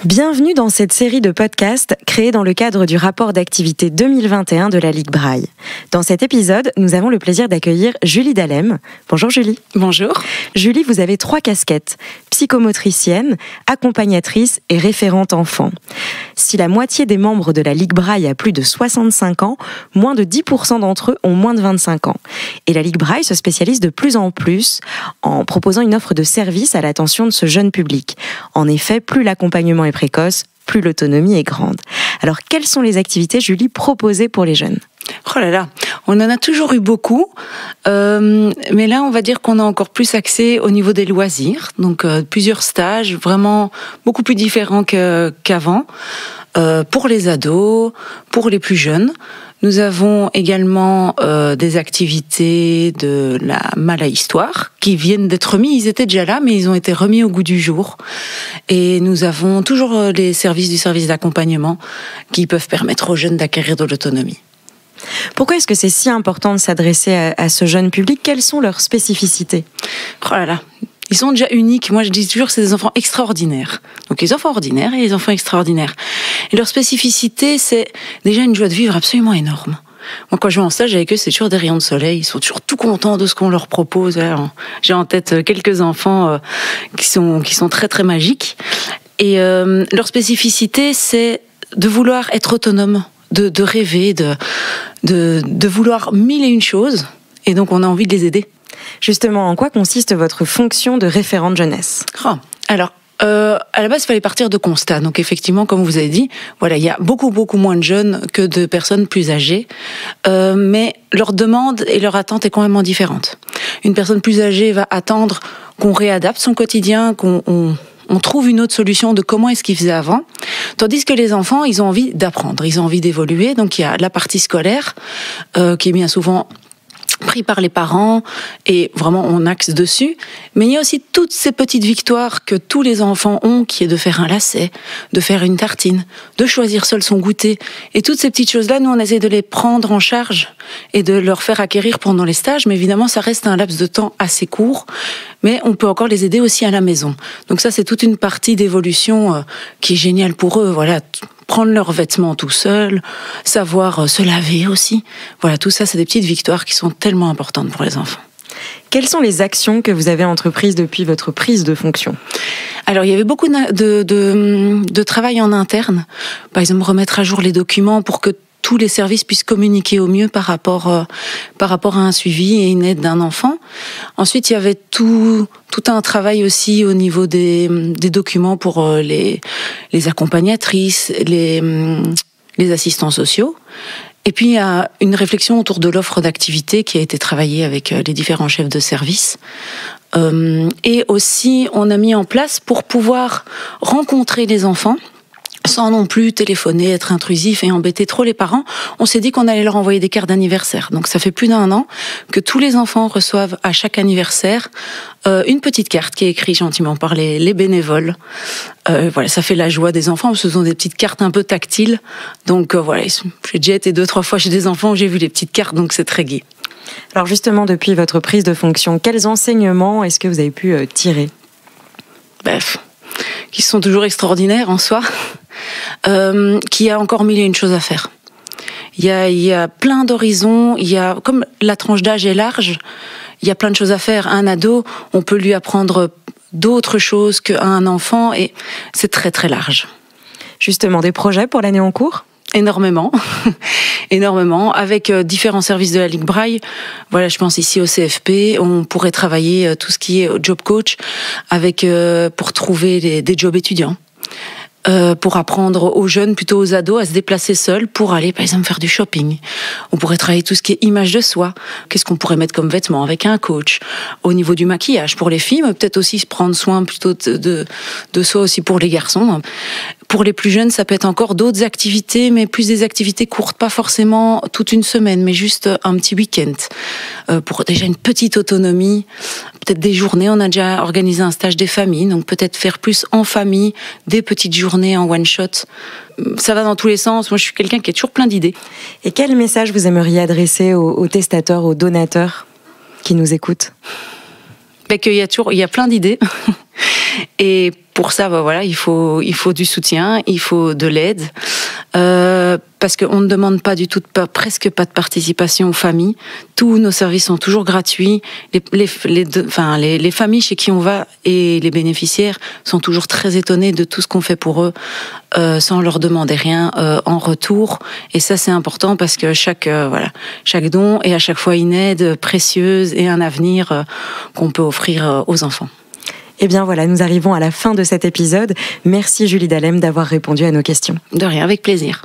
Bienvenue dans cette série de podcasts créée dans le cadre du rapport d'activité 2021 de la Ligue Braille. Dans cet épisode, nous avons le plaisir d'accueillir Julie Dallem. Bonjour Julie. Bonjour. Julie, vous avez 3 casquettes, psychomotricienne, accompagnatrice et référente enfant. Si la moitié des membres de la Ligue Braille a plus de 65 ans, moins de 10% d'entre eux ont moins de 25 ans. Et la Ligue Braille se spécialise de plus en plus en proposant une offre de service à l'attention de ce jeune public. En effet, plus l'accompagnement est précoce, plus l'autonomie est grande. Alors, quelles sont les activités, Julie, proposées pour les jeunes ? Oh là là, on en a toujours eu beaucoup, mais là on va dire qu'on a encore plus accès au niveau des loisirs, donc plusieurs stages vraiment beaucoup plus différents qu'avant, pour les ados, pour les plus jeunes. Nous avons également des activités de la Mala Histoire qui viennent d'être remis. Ils étaient déjà là, mais ils ont été remis au goût du jour. Et nous avons toujours les services du service d'accompagnement qui peuvent permettre aux jeunes d'acquérir de l'autonomie. Pourquoi est-ce que c'est si important de s'adresser à ce jeune public ? Quelles sont leurs spécificités ? Oh là là, ils sont déjà uniques. Moi, je dis toujours que c'est des enfants extraordinaires. Donc, les enfants ordinaires et les enfants extraordinaires. Et leur spécificité, c'est déjà une joie de vivre absolument énorme. Moi, quand je vais en stage avec eux, c'est toujours des rayons de soleil. Ils sont toujours tout contents de ce qu'on leur propose. J'ai en tête quelques enfants qui sont très, très magiques. Et leur spécificité, c'est de vouloir être autonome, de rêver, de vouloir mille et une choses. Et donc, on a envie de les aider. Justement, en quoi consiste votre fonction de référente jeunesse ? Alors, à la base, il fallait partir de constat. Donc, effectivement, comme vous avez dit, voilà, il y a beaucoup moins de jeunes que de personnes plus âgées. Mais leur demande et leur attente est complètement différente. Une personne plus âgée va attendre qu'on réadapte son quotidien, qu'on trouve une autre solution de comment est-ce qu'ils faisaient avant. Tandis que les enfants, ils ont envie d'apprendre, ils ont envie d'évoluer. Donc, il y a la partie scolaire qui est bien souvent pris par les parents et vraiment on axe dessus. Mais il y a aussi toutes ces petites victoires que tous les enfants ont, qui est de faire un lacet, de faire une tartine, de choisir seul son goûter. Et toutes ces petites choses-là, nous on essaie de les prendre en charge et de leur faire acquérir pendant les stages. Mais évidemment, ça reste un laps de temps assez court. Mais on peut encore les aider aussi à la maison. Donc ça, c'est toute une partie d'évolution qui est géniale pour eux. Voilà, prendre leurs vêtements tout seuls, savoir se laver aussi. Voilà, tout ça, c'est des petites victoires qui sont tellement importantes pour les enfants. Quelles sont les actions que vous avez entreprises depuis votre prise de fonction ? Alors, il y avait beaucoup de travail en interne. Par exemple, remettre à jour les documents pour que tous les services puissent communiquer au mieux par rapport à un suivi et une aide d'un enfant. Ensuite, il y avait tout un travail aussi au niveau des documents pour les accompagnatrices, les assistants sociaux. Et puis, il y a une réflexion autour de l'offre d'activité qui a été travaillée avec les différents chefs de service. Et aussi, on a mis en place pour pouvoir rencontrer les enfants, sans non plus téléphoner, être intrusif et embêter trop les parents, on s'est dit qu'on allait leur envoyer des cartes d'anniversaire. Donc ça fait plus d'1 an que tous les enfants reçoivent à chaque anniversaire une petite carte qui est écrite gentiment par les bénévoles. Voilà, ça fait la joie des enfants. Ce sont des petites cartes un peu tactiles. Donc voilà, j'ai déjà été 2-3 fois chez des enfants où j'ai vu les petites cartes, donc c'est très gai. Alors justement, depuis votre prise de fonction, quels enseignements est-ce que vous avez pu tirer ? Qui sont toujours extraordinaires en soi, qu'il y a encore mille et une choses à faire. Il y a plein d'horizons, comme la tranche d'âge est large, il y a plein de choses à faire. Un ado, on peut lui apprendre d'autres choses qu'à un enfant, et c'est très très large. Justement, des projets pour l'année en cours ? Énormément, avec différents services de la Ligue Braille. Voilà, je pense ici au CFP, on pourrait travailler tout ce qui est job coach pour trouver des jobs étudiants. Pour apprendre aux jeunes, plutôt aux ados, à se déplacer seuls pour aller, par exemple, faire du shopping. On pourrait travailler tout ce qui est image de soi. Qu'est-ce qu'on pourrait mettre comme vêtements avec un coach ? Au niveau du maquillage, pour les filles, mais peut-être aussi se prendre soin plutôt de soi aussi pour les garçons. Pour les plus jeunes, ça peut être encore d'autres activités, mais plus des activités courtes, pas forcément toute une semaine, mais juste un petit week-end. Pour déjà une petite autonomie, peut-être des journées. On a déjà organisé un stage des familles, donc peut-être faire plus en famille, des petites journées en one-shot. Ça va dans tous les sens. Moi, je suis quelqu'un qui a toujours plein d'idées. Et quel message vous aimeriez adresser aux testateurs, aux donateurs qui nous écoutent ? Il y a plein d'idées. Et pour ça, voilà, il faut du soutien, il faut de l'aide, parce qu'on ne demande pas du tout, presque pas de participation aux familles. Tous nos services sont toujours gratuits. Les familles chez qui on va et les bénéficiaires sont toujours très étonnés de tout ce qu'on fait pour eux, sans leur demander rien en retour. Et ça, c'est important parce que chaque don est à chaque fois une aide précieuse et un avenir qu'on peut offrir aux enfants. Eh bien voilà, nous arrivons à la fin de cet épisode. Merci Julie Dalem d'avoir répondu à nos questions. De rien, avec plaisir.